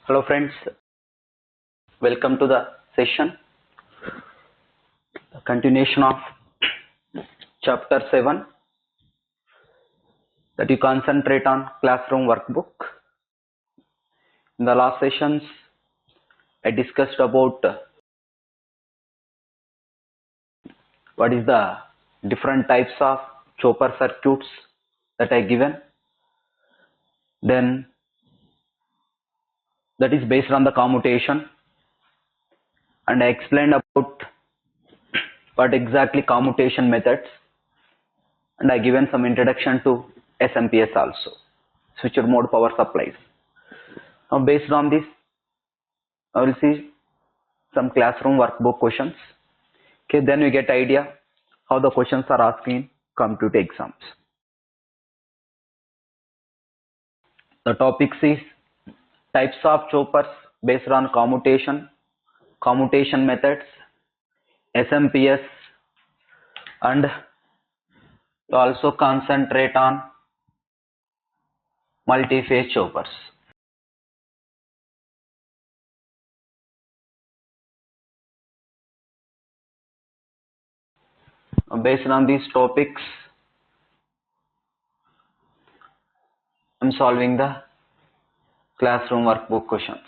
Hello friends, welcome to the session, the continuation of chapter 7 that you concentrate on classroom workbook. In the last sessions I discussed about what is the different types of chopper circuits that I given. Then that is based on the commutation, and I explained about what exactly commutation methods, and I given some introduction to SMPS also, switched mode power supplies. Now based on this I will see some classroom workbook questions. Okay, then we get idea how the questions are asked in computer exams. The topics is types of choppers based on commutation, commutation methods, SMPS, and we also concentrate on multiphase choppers. Based on these topics, I am solving the classroom workbook questions.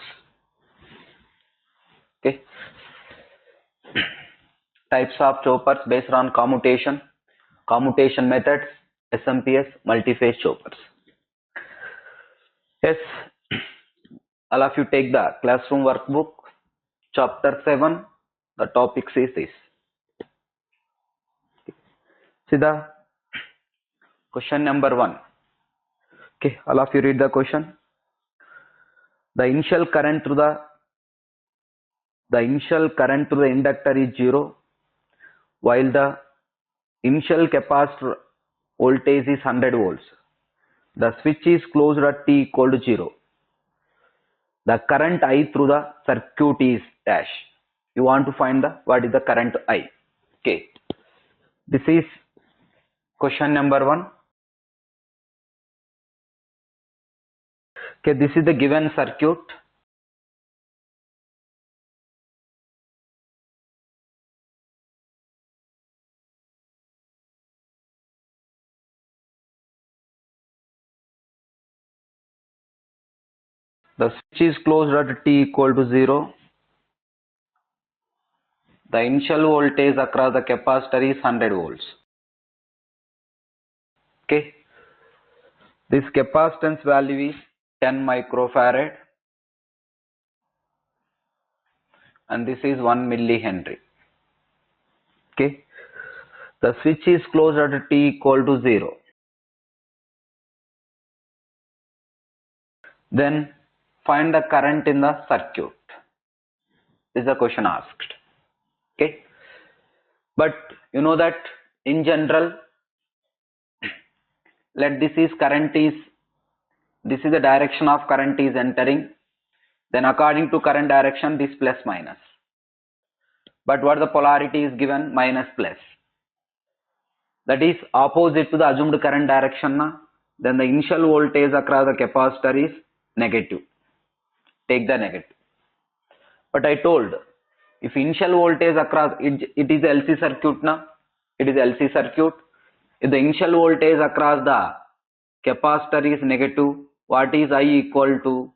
Okay. Types of choppers based on commutation, commutation methods, SMPS, multiphase choppers. Yes, all of you take the classroom workbook, chapter 7, the topic is this. See the question number 1. Okay, all of you read the question. The initial current through the inductor is 0, while the initial capacitor voltage is 100 volts. The switch is closed at t equal to 0. The current I through the circuit is dash. You want to find what is the current I. Okay, this is question number 1. Okay, this is the given circuit. The switch is closed at t equal to 0. The initial voltage across the capacitor is 100 volts. Okay, this capacitance value is 10 microfarad and this is 1 millihenry. Okay, the switch is closed at t equal to 0. Then find the current in the circuit. This is the question asked. Okay, but you know that in general, let this is current is, this is the direction of current is entering, then according to current direction this plus minus, but what the polarity is given, minus plus, that is opposite to the assumed current direction na? Then the initial voltage across the capacitor is negative, take the negative. But I told, if initial voltage across it is LC circuit na, it is LC circuit. If the initial voltage across the capacitor is negative, what is I equal to?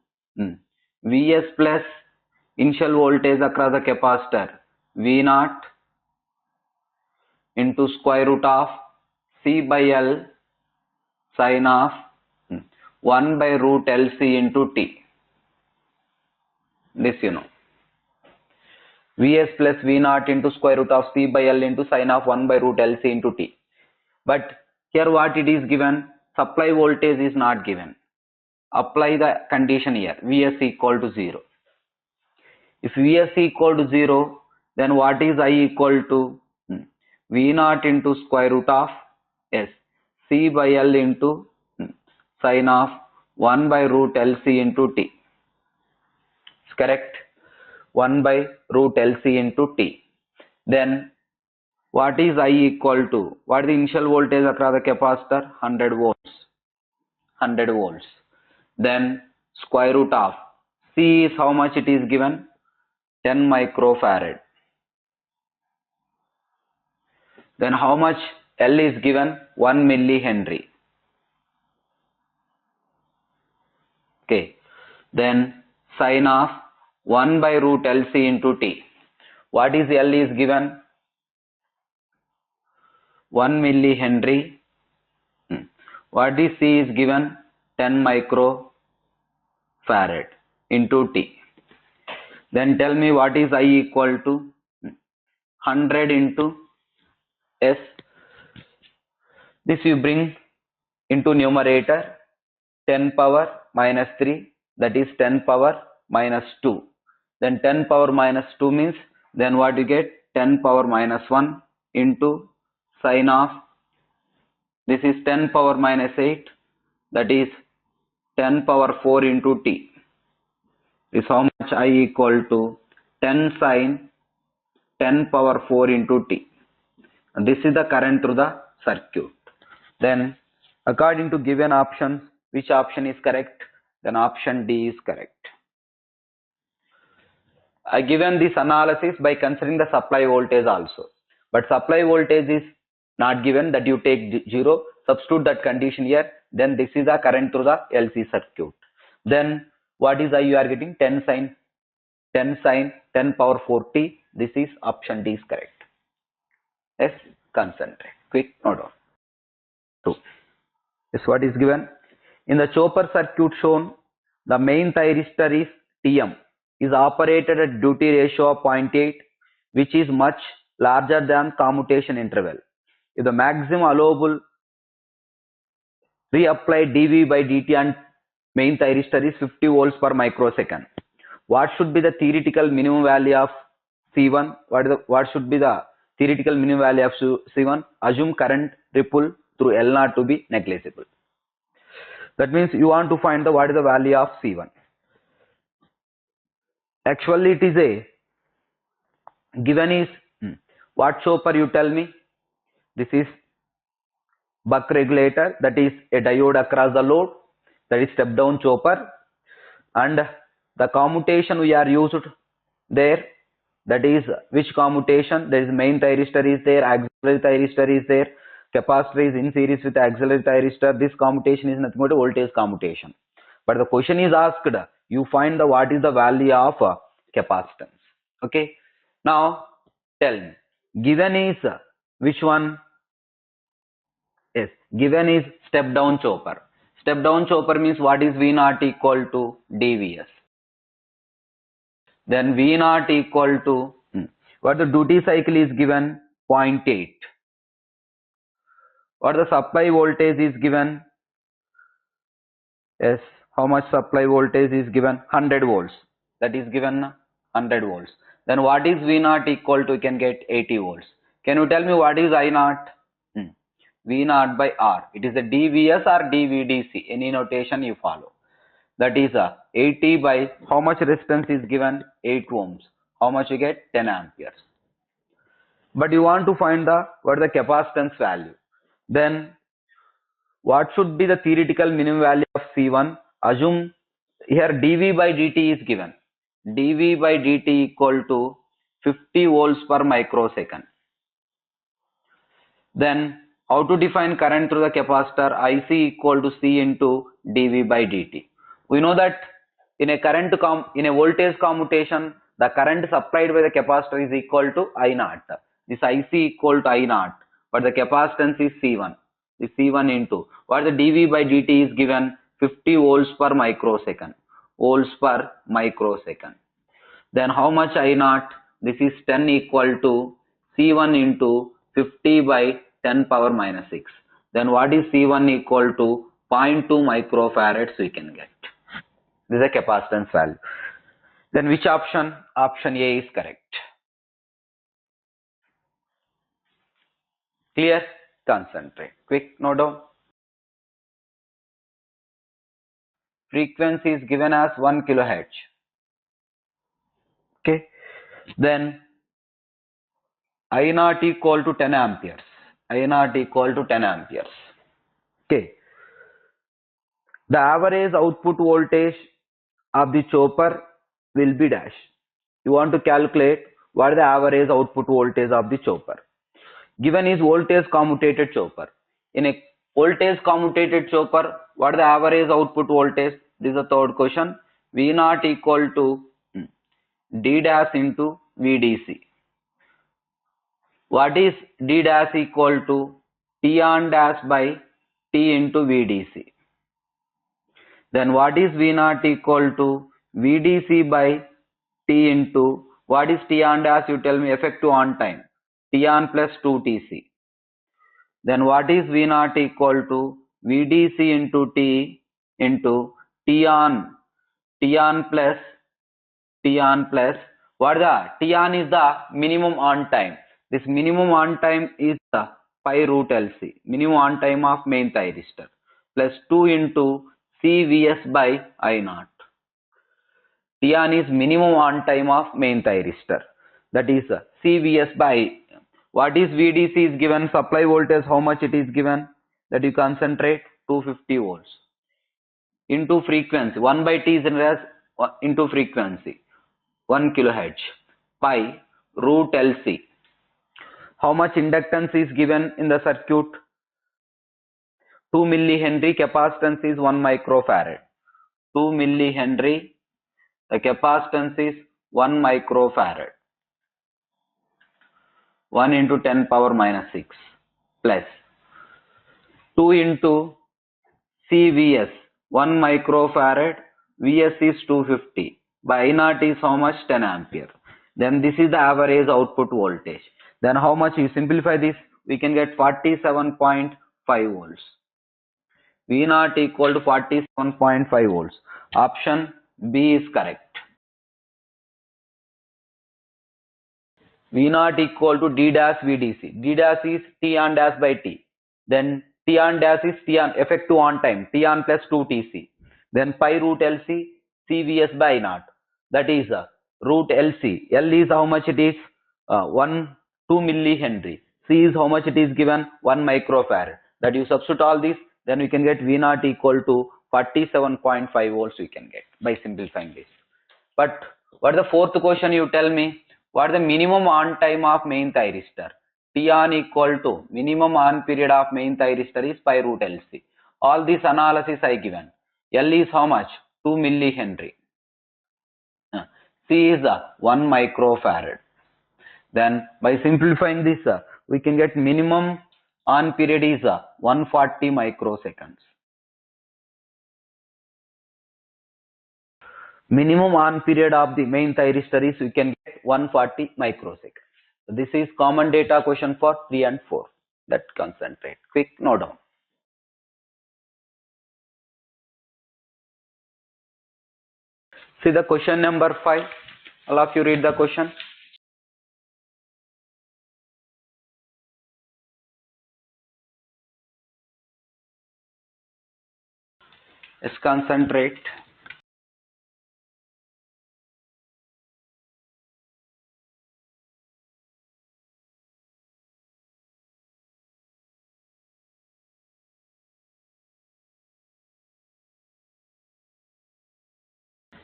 Vs plus initial voltage across the capacitor V0 into square root of C by L sin of 1 by root LC into T. This you know. Vs plus V0 into square root of C by L into sin of 1 by root LC into T. But here what it is given, supply voltage is not given. Apply the condition here, Vs equal to 0. If Vs equal to 0, then what is I equal to? V0 into square root of S C by L into sin of 1 by root LC into T. It's correct? 1 by root LC into T. Then what is I equal to? What is the initial voltage across the capacitor? 100 volts. 100 volts. Then square root of C is how much it is given? 10 microfarad. Then how much L is given? 1 millihenry. Okay. Then sine of 1 by root LC into T. What is L is given? 1 millihenry. What is C is given? 10 microfarad into T. Then tell me what is I equal to? 100 into S. This you bring into numerator. 10 power minus 3, that is 10 power minus 2. Then 10 power minus 2 means, then what you get? 10 power minus 1 into sine of, this is 10 power minus 8, that is 10 power 4 into T. Is how much I equal to 10 sine 10 power 4 into T. And this is the current through the circuit. Then according to given options, which option is correct? Then option D is correct. I given this analysis by considering the supply voltage also. But supply voltage is not given, that you take 0, substitute that condition here. Then this is the current through the LC circuit. Then what is I you are getting? 10 sine 10 power 4t. This is option D is correct. Yes, concentrate. Quick note down. 2. This what is given. In the chopper circuit shown, the main thyristor is Tm, is operated at duty ratio of 0.8, which is much larger than commutation interval. If the maximum allowable reapplied dV by dt on main thyristor is 50 volts per microsecond, what should be the theoretical minimum value of C1? What should be the theoretical minimum value of C1? Assume current ripple through L0 to be negligible. That means you want to find the what is the value of C1. Actually it is a given is what chopper you tell me? This is buck regulator, that is a diode across the load, that is step down chopper, and the commutation we are used there, that is which commutation? There is main thyristor is there, auxiliary thyristor is there, capacitor is in series with auxiliary thyristor. This commutation is nothing but voltage commutation. But the question is asked, you find the what is the value of capacitance. Okay. Now tell me, given is which one? Yes, given is step down chopper. Step down chopper means what is V0 equal to dVs. Then V0 equal to what the duty cycle is given? 0.8. What the supply voltage is given? Yes, how much supply voltage is given? 100 volts. That is given 100 volts. Then what is V0 equal to? You can get 80 volts. Can you tell me what is I0? V0 by R. It is a dVs or dVdc. Any notation you follow. That is 80 by how much resistance is given? 8 ohms. How much you get? 10 amperes. But you want to find the what is the capacitance value. Then what should be the theoretical minimum value of C1? Assume here dV by dt is given. dV by dt equal to 50 volts per microsecond. Then how to define current through the capacitor? IC equal to C into dV by dt. We know that in a voltage commutation, the current supplied by the capacitor is equal to I0. This IC equal to I0, but the capacitance is C1. This C1 into what the dV by dt is given? 50 volts per microsecond. Volts per microsecond. Then how much I0? This is 10 equal to C1 into 50 by 10 power minus 6. Then what is C1 equal to? 0.2 microfarads we can get. This is a capacitance value. Then which option? Option A is correct. Clear? Concentrate. Quick note down. Frequency is given as 1 kilohertz. Okay. Then I0 equal to 10 amperes. I0 equal to 10 amperes. Okay. The average output voltage of the chopper will be dash. You want to calculate what is the average output voltage of the chopper. Given is voltage commutated chopper. In a voltage commutated chopper, what is the average output voltage? This is the third question. V naught equal to D dash into VDC. What is D dash equal to T on dash by T into VDC. Then what is V naught equal to VDC by T into, what is T on dash? You tell me, effective on time. T on plus 2TC. Then what is V naught equal to VDC into T into T on plus what is the T on is the minimum on time. This minimum on time is the pi root LC, minimum on time of main thyristor, plus 2 into CVS by I naught. T on is minimum on time of main thyristor, that is CVS by, what is VDC is given, supply voltage, how much it is given, that you concentrate, 250 volts into frequency, 1 by T is into frequency, 1 kilohertz, pi root LC. How much inductance is given in the circuit? 2 millihenry, capacitance is 1 microfarad. 2 millihenry, the capacitance is 1 microfarad. 1 into 10 power minus 6 plus 2 into CVS, 1 microfarad, Vs is 250, by I naught is how much? 10 ampere. Then this is the average output voltage. Then how much you simplify this? We can get 47.5 volts. V naught equal to 47.5 volts. Option B is correct. V naught equal to D dash VDC. D dash is T on dash by T. Then T on dash is T on effective on time. T on plus 2TC. Then pi root LC, CVS by I naught. That is root LC. L is how much it is? 2 millihenry. C is how much it is given? 1 microfarad. That you substitute all this, then we can get V naught equal to 47.5 volts we can get by simplifying this. But what is the fourth question? You tell me, what is the minimum on time of main thyristor? T on equal to minimum on period of main thyristor is pi root LC. All this analysis I given. L is how much? 2 millihenry. C is 1 microfarad. Then by simplifying this, we can get minimum on period is 140 microseconds. Minimum on period of the main thyristor is we can get 140 microseconds. This is common data question for 3 and 4. That concentrate. Quick note down. See the question number 5. All of you read the question. Let's concentrate.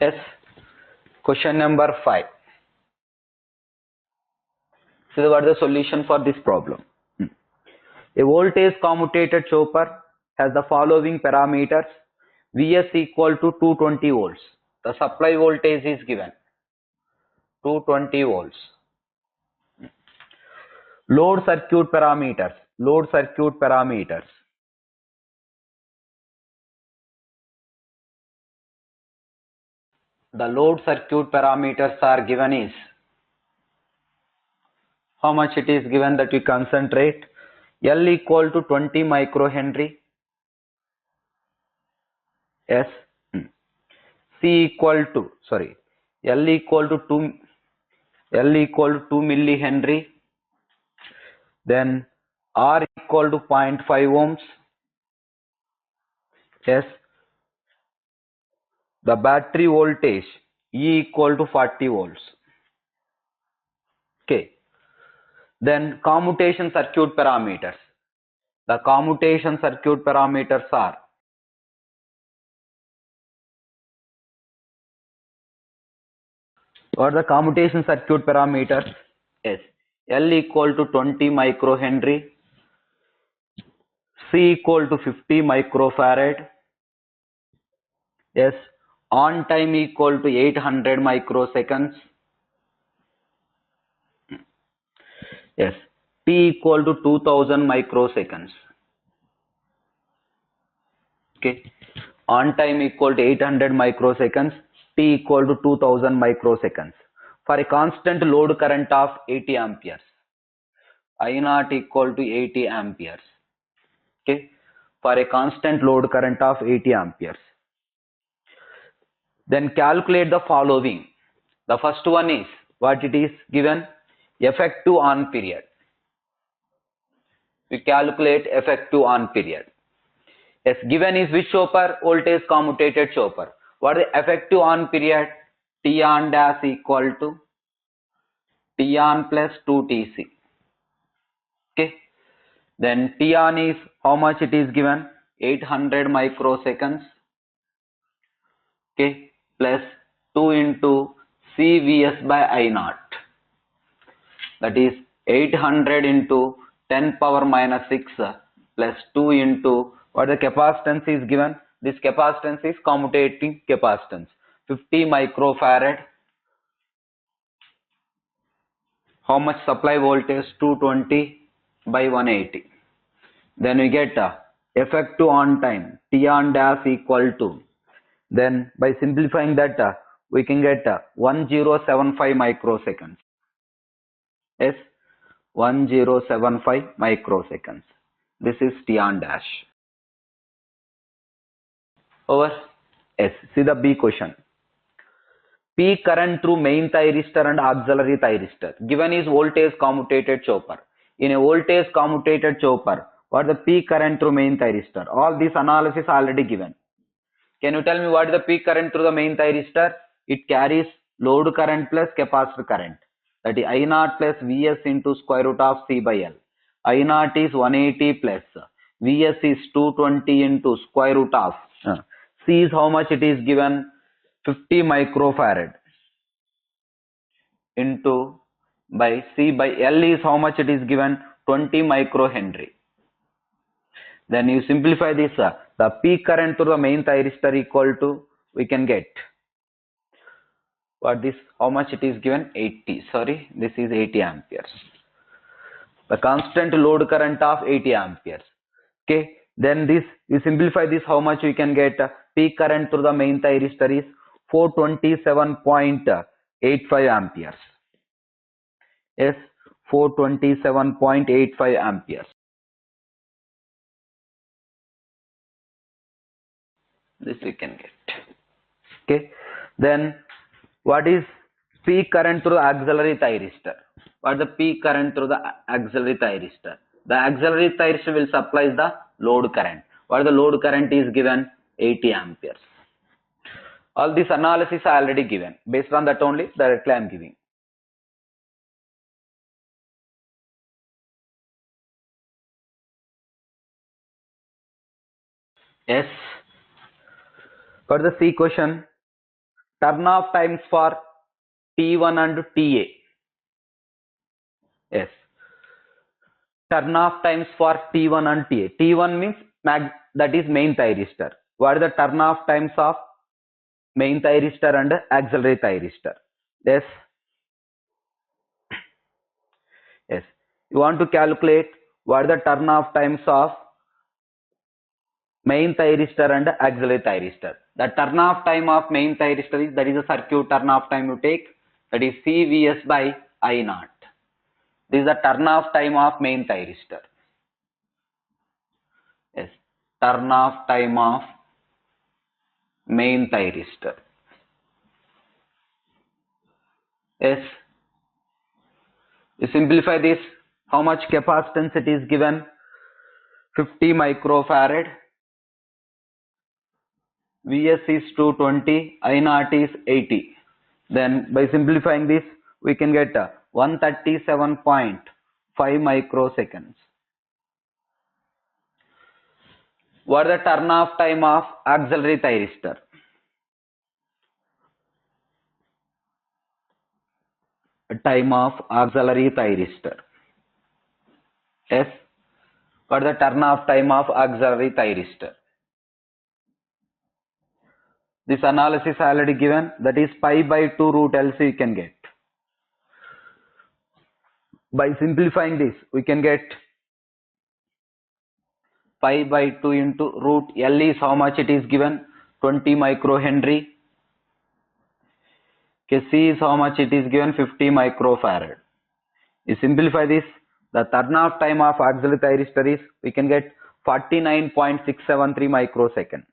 Yes. Question number 5. So what is the solution for this problem? A voltage commutated chopper has the following parameters. Vs equal to 220 volts. The supply voltage is given 220 volts. Load circuit parameters. Load circuit parameters. The load circuit parameters are given is, how much it is given, that we concentrate. L equal to 20 microhenry. S. C equal to, sorry, L equal to 2 millihenry. Then R equal to 0.5 ohms. S. The battery voltage E equal to 40 volts. Okay. Then commutation circuit parameters. The commutation circuit parameters are What are the commutation circuit parameters? Yes. L equal to 20 microhenry, C equal to 50 microfarad. Yes. On time equal to 800 microseconds. Yes. T equal to 2000 microseconds. Okay. On time equal to 800 microseconds. T equal to 2000 microseconds. For a constant load current of 80 amperes. I naught equal to 80 amperes. Okay. For a constant load current of 80 amperes. Then calculate the following. The first one is what it is given, effective on period. We calculate effective on period. Yes, given is which chopper? Voltage commutated chopper. What is the effective on period? T on dash equal to T on plus 2Tc. Okay. Then T on is how much it is given? 800 microseconds. Okay. Plus 2 into CVS by I naught. That is 800 into 10 power minus 6 plus 2 into what the capacitance is given. This capacitance is commutating capacitance. 50 microfarad. How much supply voltage? 220 by 180. Then we get effective on time. T on dash equal to. Then by simplifying that we can get 1075 microseconds. Yes. 1075 microseconds. This is T on dash. Over. Yes. See the B question. P current through main thyristor and auxiliary thyristor. Given is voltage commutated chopper. In a voltage commutated chopper, what is the P current through main thyristor? All this analysis already given. Can you tell me what is the P current through the main thyristor? It carries load current plus capacitor current. That is I naught plus Vs into square root of C by L. I naught is 180 plus Vs is 220 into square root of C is how much it is given? 50 microfarad into by C by L is how much it is given? 20 microhenry. Then you simplify this, the P current through the main thyristor equal to, we can get what this, how much it is given? 80, sorry, this is 80 amperes. The constant load current of 80 amperes. Okay, then this, you simplify this, how much we can get? P current through the main thyristor is 427.85 amperes. Yes, 427.85 amperes. This we can get. Okay, then what is P current through the auxiliary thyristor? What is the P current through the auxiliary thyristor? The auxiliary thyristor will supply the load current. What is the load current is given? 80 amperes. All this analysis are already given. Based on that only directly I am giving. Yes. For the C question, turn off times for T1 and TA. Yes. Turn off times for T1 and TA. T1 means that is main thyristor. What are the turn off times of main thyristor and auxiliary thyristor? Yes. Yes. You want to calculate what are the turn off times of main thyristor and auxiliary thyristor. The turn off time of main thyristor is, that is a circuit turn off time you take, that is CVS by I naught. This is the turn off time of main thyristor. Yes, turn off time of main thyristor. Yes, you simplify this, how much capacitance it is given? 50 microfarad. Vs is 220, I naught is 80. Then by simplifying this, we can get 137.5 microseconds. What is the turn off time of auxiliary thyristor? time of auxiliary thyristor. S. What is the turn off time of auxiliary thyristor? This analysis already given, that is pi by 2 root LC you can get. By simplifying this, we can get pi by 2 into root L is how much it is given? 20 microhenry. Okay, C is how much it is given? 50 microfarad. You simplify this, the turn off time of auxiliary thyristor is, we can get 49.673 microsecond.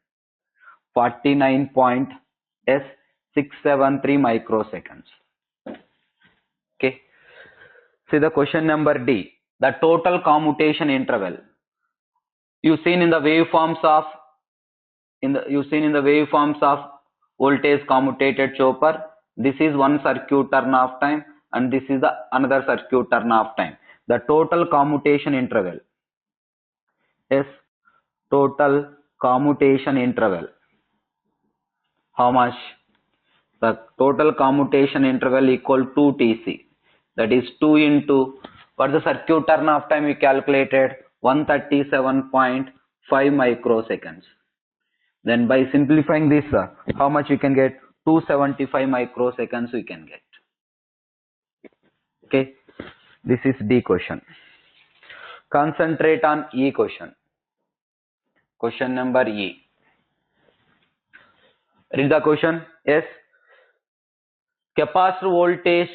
49.673 microseconds. Okay. See the question number D. The total commutation interval. You've seen in the waveforms of voltage commutated chopper. This is one circuit turn off time and this is the another circuit turn off time. The total commutation interval is total commutation interval. How much? The total commutation interval equal to Tc. That is 2 into, what the circuit turn off time we calculated? 137.5 microseconds. Then by simplifying this, how much we can get? 275 microseconds we can get. Okay, this is D question. Concentrate on E question. Question number E. Read the question. Yes. Capacitor voltage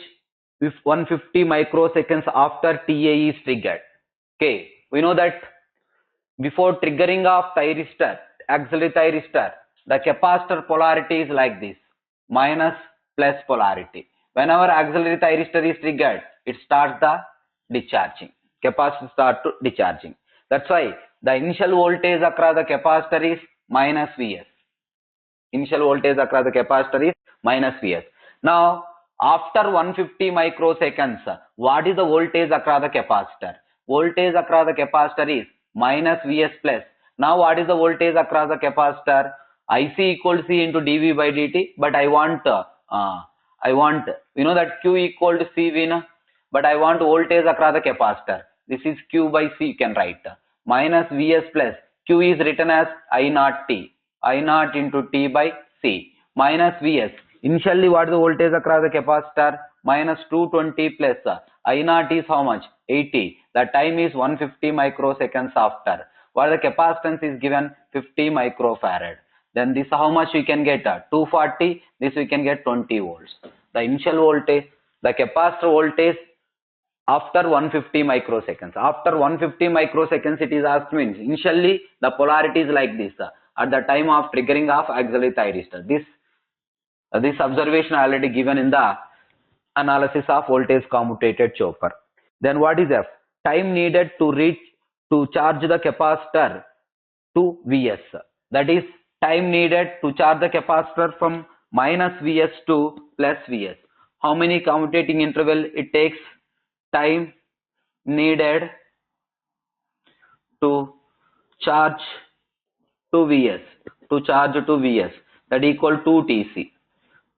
with 150 microseconds after TA is triggered. Okay, we know that before triggering of thyristor, auxiliary thyristor, the capacitor polarity is like this, minus plus polarity. Whenever auxiliary thyristor is triggered, it starts the discharging. Capacitor starts to discharging. That's why the initial voltage across the capacitor is minus Vs. Initial voltage across the capacitor is minus Vs. Now, after 150 microseconds, what is the voltage across the capacitor? Voltage across the capacitor is minus Vs plus. Now, what is the voltage across the capacitor? IC equal to C into dV by dt. But I want, you know that Q equal to C Vn. But I want voltage across the capacitor. This is Q by C, you can write. Minus Vs plus. Q is written as I naught T. I naught into T by C. Minus Vs. Initially, what is the voltage across the capacitor? Minus 220 plus I naught is how much? 80. The time is 150 microseconds after. What the capacitance is given? 50 microfarad. Then this how much we can get? 240. This we can get 20 volts. The initial voltage, the capacitor voltage after 150 microseconds. After 150 microseconds, it is asked means initially the polarity is like this at the time of triggering of auxiliary thyristor. This observation already given in the analysis of voltage commutated chopper. Then what is F? Time needed to charge the capacitor to Vs. That is time needed to charge the capacitor from minus Vs to plus Vs. How many commutating interval it takes? Time needed to charge to Vs. That equal to Tc.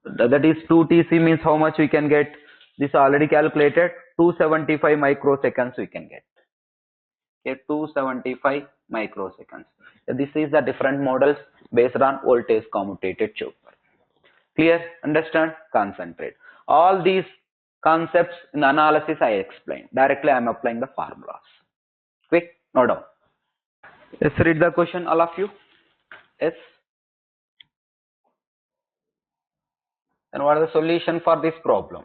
That is 2 Tc means how much we can get? This already calculated. 275 microseconds we can get. Okay, 275 microseconds. This is the different models based on voltage commutated chopper. Clear? Understand? Concentrate. All these concepts in the analysis I explained. Directly I am applying the formulas. Quick, no doubt. Let's read the question, all of you. Yes. And what is the solution for this problem?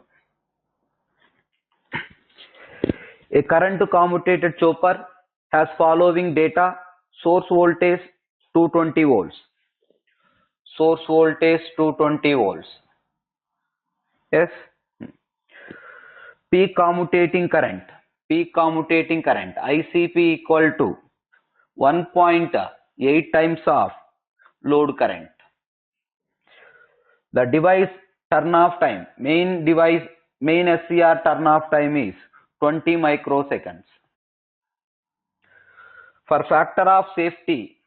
A current commutated chopper has following data: source voltage 220 volts. Source voltage 220 volts. Yes. Peak commutating current. Peak commutating current ICP equal to 1.8 times of load current. The device turn off time, main SCR turn off time is 20 microseconds. For factor of safety,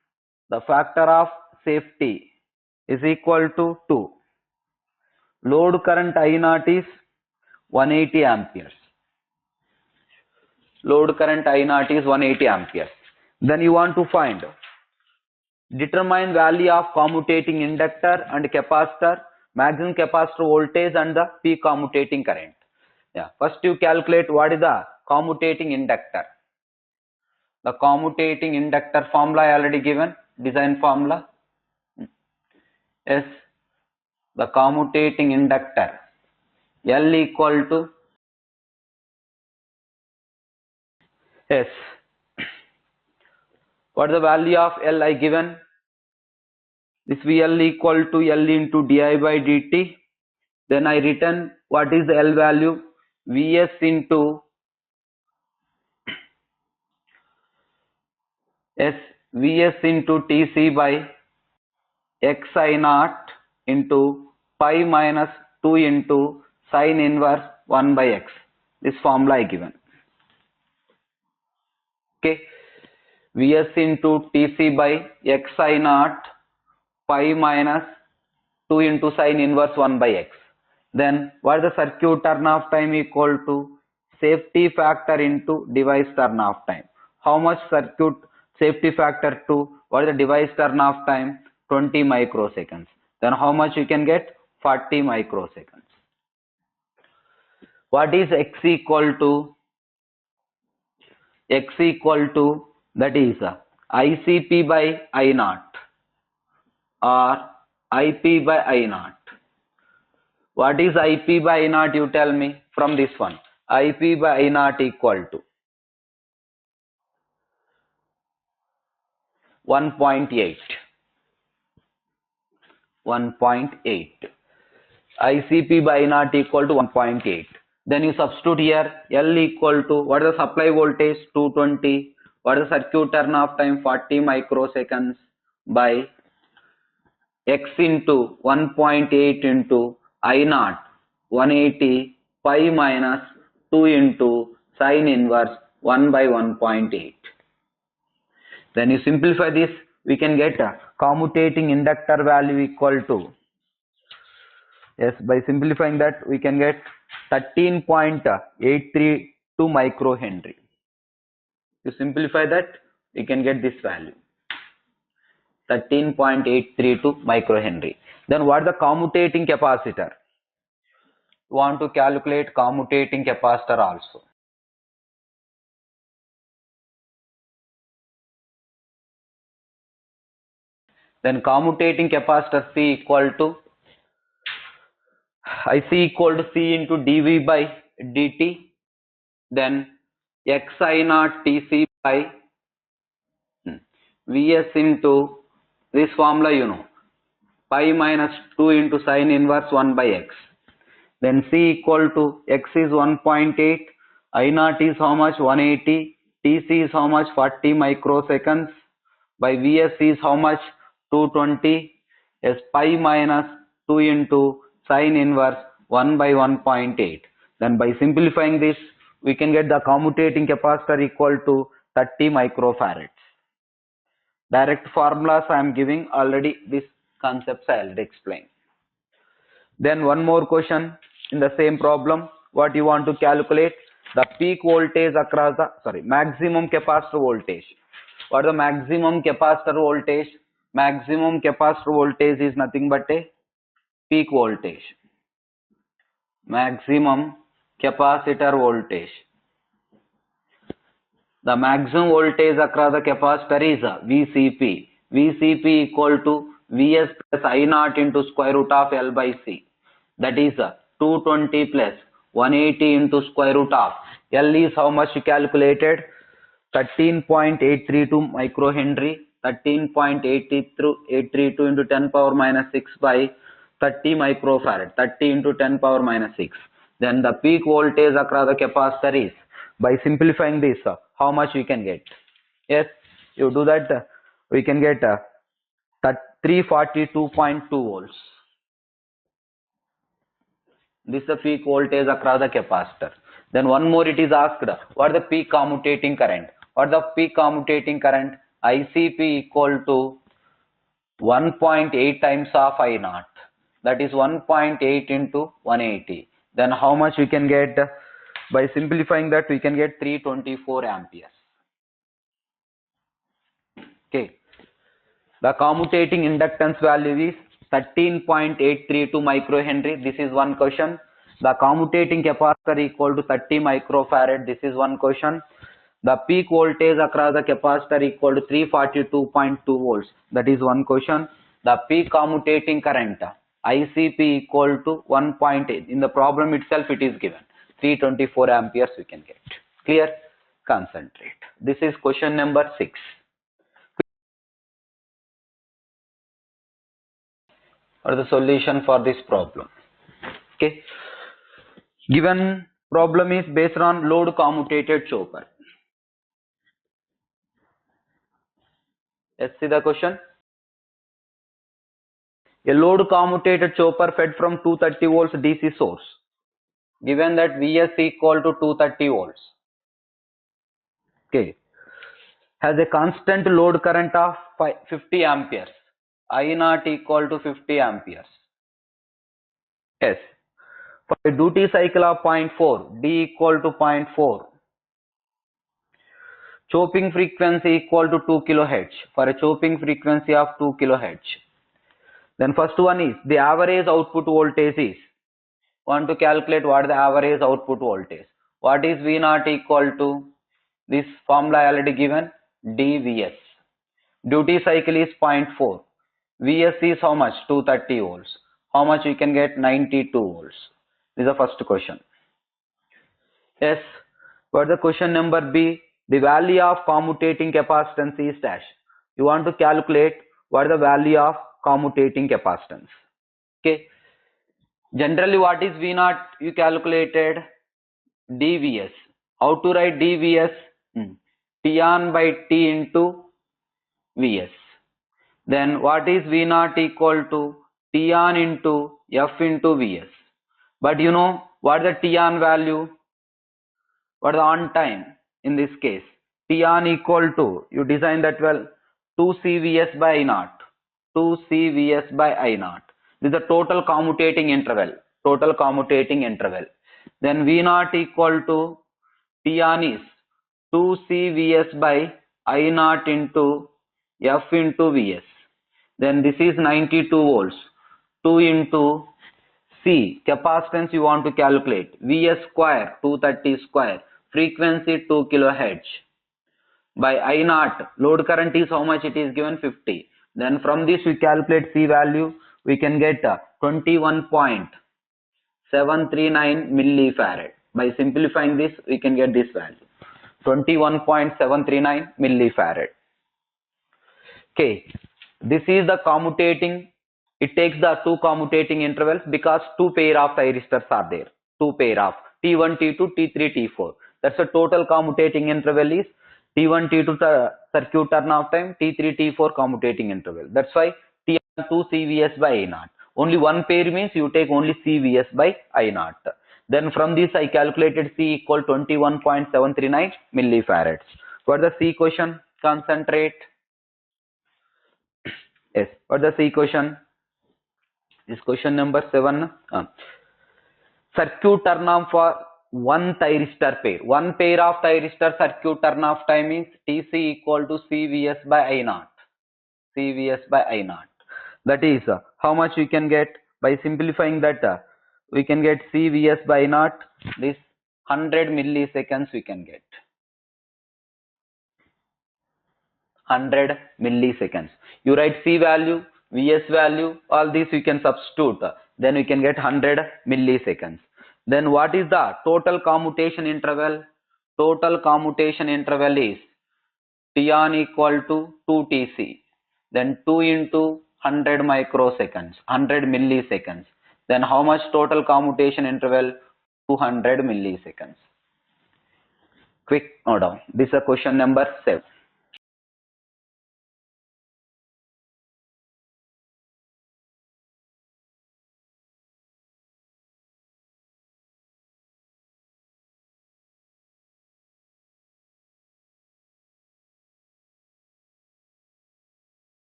the factor of safety is equal to 2. Load current I naught is 180 amperes. Load current I0 is 180 amperes. Then you want to find, determine value of commutating inductor and capacitor, maximum capacitor voltage and the peak commutating current. Yeah. First you calculate what is the commutating inductor. The commutating inductor formula I already given, design formula. Yes, the commutating inductor, L equal to, yes, what is the value of L I given? This VL equal to L into di by dt. Then I written what is the L value? Vs into S, Vs into Tc by xi0 into pi minus 2 into sine inverse 1 by x. This formula I given. Okay, Vs into Tc by xi0 pi minus 2 into sine inverse 1 by x. Then what is the circuit turn off time equal to safety factor into device turn off time. How much circuit safety factor to what is the device turn off time? 20 microseconds. Then how much you can get? 40 microseconds. What is x equal to? X equal to, that is ICP by I0 or IP by I0. What is IP by I0? You tell me from this one. IP by I0 equal to 1.8. 1.8. ICP by I0 equal to 1.8. Then you substitute here L equal to, what is the supply voltage? 220. What is the circuit turn off time? 40 microseconds by x into 1.8 into I0 180 pi minus 2 into sine inverse 1 by 1.8. Then you simplify this, we can get a commutating inductor value equal to, yes, by simplifying that we can get 13.832 microhenry. You simplify that, we can get this value, 13.832 microhenry. Then what is the commutating capacitor? You want to calculate commutating capacitor also. Then commutating capacitor C equal to, IC equal to C into dV by dt. Then xi0 Tc by Vs into this formula you know, pi minus 2 into sine inverse 1 by x. Then C equal to, x is 1.8, I0 is how much? 180, Tc is how much? 40 microseconds, by Vs is how much? 220, is pi minus 2 into sine inverse 1 by 1.8. Then by simplifying this, we can get the commutating capacitor equal to 30 microfarads. Direct formulas I am giving already, these concepts I already explained. Then one more question in the same problem. What you want to calculate? The peak voltage across the, maximum capacitor voltage. What is the maximum capacitor voltage? Maximum capacitor voltage is nothing but a peak voltage. Maximum capacitor voltage. The maximum voltage across the capacitor is VCP. VCP equal to Vs plus I0 into square root of L by C. That is 220 plus 180 into square root of L is how much you calculated? 13.832 microhenry. 13.832 into 10 power minus 6 by 30 microfarad. 30 into 10 power minus 6. Then the peak voltage across the capacitor is, by simplifying this, how much we can get? Yes, you do that, we can get 342.2 volts. This is the peak voltage across the capacitor. Then one more it is asked, what is the peak commutating current? What is the peak commutating current? ICP equal to 1.8 times of I0. That is 1.8 into 180. Then how much we can get? By simplifying that, we can get 324 amperes. Okay. The commutating inductance value is 13.832 microhenry. This is one question. The commutating capacitor equal to 30 microfarad. This is one question. The peak voltage across the capacitor equal to 342.2 volts. That is one question. The peak commutating current ICP equal to 1.8. In the problem itself it is given. 324 amperes we can get. Clear? Concentrate. This is question number 6. Or the solution for this problem. Okay. Given problem is based on load commutated chopper. Let's see the question. A load commutated chopper fed from 230 volts DC source. Given that Vs equal to 230 volts. Okay. Has a constant load current of 50 amperes. I naught equal to 50 amperes. Yes. For a duty cycle of 0.4, D equal to 0.4. Chopping frequency equal to 2 kHz. For a chopping frequency of 2 kHz. Then first one is the average output voltage is. Want to calculate what the average output voltage. What is V naught equal to? This formula already given. dVs. Duty cycle is 0.4. Vs is how much? 230 volts. How much we can get? 92 volts. This is the first question. Yes. What the question number B? The value of commutating capacitance is dash. You want to calculate what is the value of commutating capacitance. Okay. Generally, what is V naught? You calculated dVs. How to write dVs? T on by T into Vs. Then what is V naught equal to? T on into F into Vs. But you know what is the T on value? What is the on time in this case? T on equal to, you design that well, 2 CVS by I naught. 2 CVS by I naught. This is the total commutating interval. Total commutating interval. Then V naught equal to T on is 2 CVS by I naught into F into Vs. Then this is 92 volts. 2 into C, capacitance you want to calculate. Vs square, 230 square. Frequency 2 kHz. By I naught, load current is how much it is given? 50. Then from this we calculate C value. We can get 21.739 millifarad. By simplifying this, we can get this value. 21.739 millifarad. Okay. This is the commutating. It takes the two commutating intervals because two pair of thyristors are there. Two pair of T1, T2, T3, T4. That's the total commutating interval is T1, T2 circuit turn off time, T3, T4 commutating interval. That's why T2 CVS by I naught. Only one pair means you take only CVS by I naught. Then from this I calculated C equal 21.739 millifarads. What the C question? Concentrate. Yes. What the C question? This question number 7. Circuit turn off for one thyristor pair. One pair of thyristor circuit turn off time is Tc equal to CVS by I naught. CVS by I naught. That is how much we can get by simplifying that. We can get CVS by I naught. This 100 milliseconds we can get. 100 milliseconds. You write C value, Vs value, all these we can substitute. Then we can get 100 milliseconds. Then what is the total commutation interval? Total commutation interval is T on equal to 2 Tc. Then 2 into 100 microseconds, 100 milliseconds. Then how much total commutation interval? 200 milliseconds. Quick note down. This is a question number 7.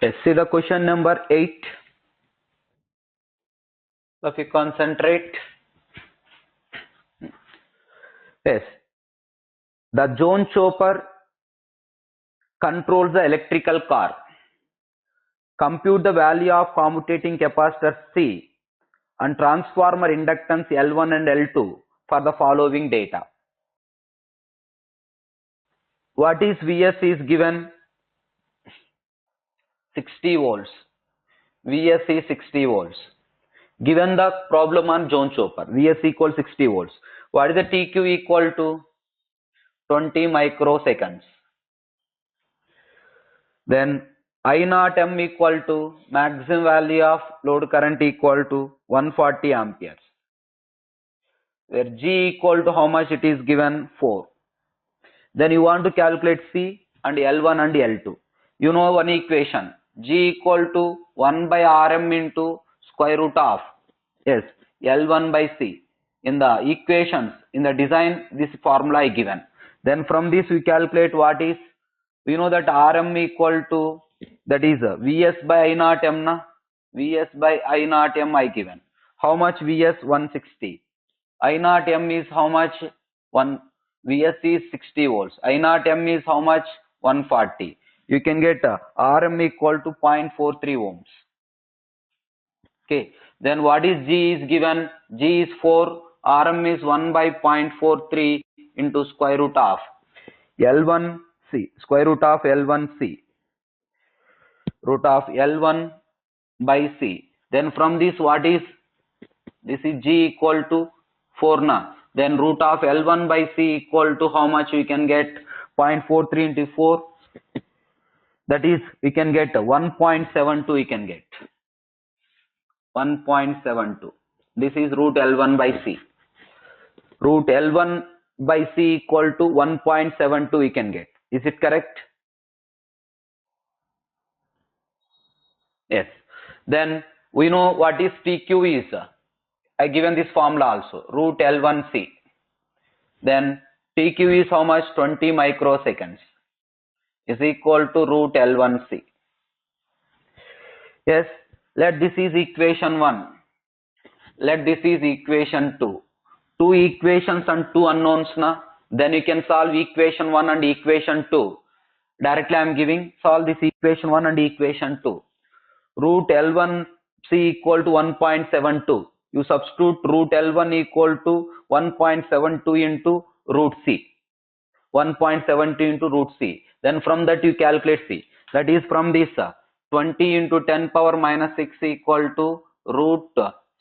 Yes, see the question number 8. If you concentrate, yes, the zone chopper controls the electrical car. Compute the value of commutating capacitor C and transformer inductance L1 and L2 for the following data. What is Vs is given 60 volts. Vs is 60 volts. Given the problem on zone chopper, Vs equals 60 volts. What is the TQ equal to? 20 microseconds. Then I naught M equal to maximum value of load current equal to 140 amperes. Where G equal to how much it is given? 4. Then you want to calculate C and L1 and L2. You know one equation. G equal to 1 by Rm into square root of, yes, L1 by C. In the equations, in the design, this formula is given. Then from this we calculate what is, we know that Rm equal to, that is Vs by I naught M na? Vs by I naught M I given. How much Vs? 160. I naught M is how much? Vs is 60 volts. I naught M is how much? 140. You can get Rm equal to 0.43 ohms. Okay. Then what is G is given? G is 4. Rm is 1 by 0.43 into square root of L1C. Square root of L1C. Root of L1 by C. Then from this what is? This is G equal to 4 na. Then root of L1 by C equal to how much we can get? 0.43 into 4. That is, we can get 1.72, we can get 1.72. This is root L1 by C. Root L1 by C equal to 1.72 we can get. Is it correct? Yes. Then we know what is TQ is. I given this formula also. Root L1C. Then TQ is how much? 20 microseconds. Is equal to root L1C. Yes, let this is equation 1. Let this is equation 2. Two equations and two unknowns na. Then you can solve equation 1 and equation 2. Directly I am giving, solve this equation 1 and equation 2. Root L1C equal to 1.72. You substitute root L1 equal to 1.72 into root C. 1.72 into root C. Then from that you calculate C. That is from this 20 into 10 power minus 6 equal to root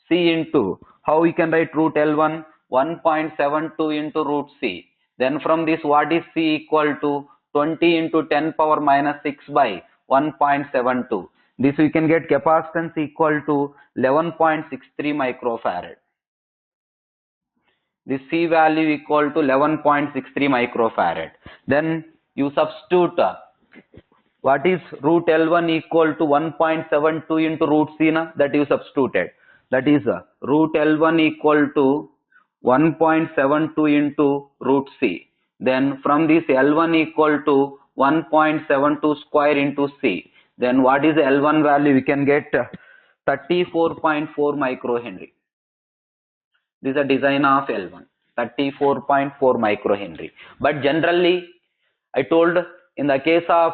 C into, how we can write root L1? 1.72 into root C. Then from this what is C equal to? 20 into 10 power minus 6 by 1.72. This we can get capacitance equal to 11.63 microfarad. This C value equal to 11.63 microfarad. Then you substitute what is root L1 equal to 1.72 into root C na? That you substituted. That is root L1 equal to 1.72 into root C. Then from this L1 equal to 1.72 square into C. Then what is the L1 value? We can get 34.4 microhenry. This is a design of L1, 34.4 microhenry. But generally, I told in the case of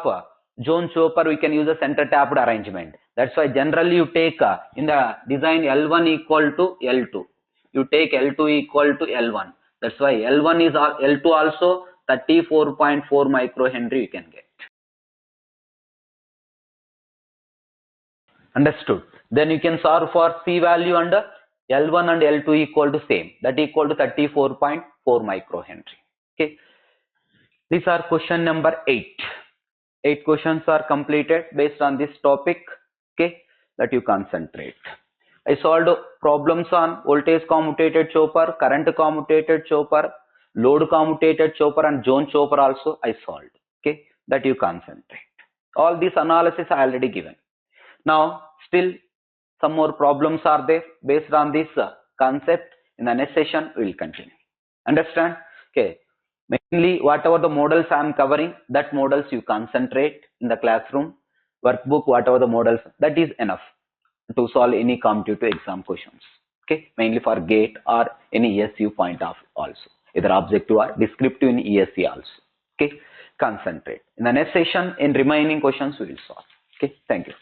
zone chopper, we can use a center tapped arrangement. That's why generally you take in the design L1 equal to L2. You take L2 equal to L1. That's why L1 is L2 also 34.4 microhenry you can get. Understood? Then you can solve for C value and L1 and L2 equal to same. That equal to 34.4 microhenry. Okay. These are question number 8. 8 questions are completed based on this topic. Okay. That you concentrate. I solved problems on voltage commutated chopper, current commutated chopper, load commutated chopper and zone chopper also I solved. Okay. That you concentrate. All these analysis I already given. Now still some more problems are there based on this concept. In the next session we will continue. Understand? Okay. Mainly whatever the models I am covering, that models you concentrate in the classroom. workbook, whatever the models, that is enough to solve any competitive exam questions. Okay, mainly for GATE or any ESU point of also, either objective or descriptive in ESC also. Okay, concentrate. In the next session, in remaining questions we will solve. Okay, thank you.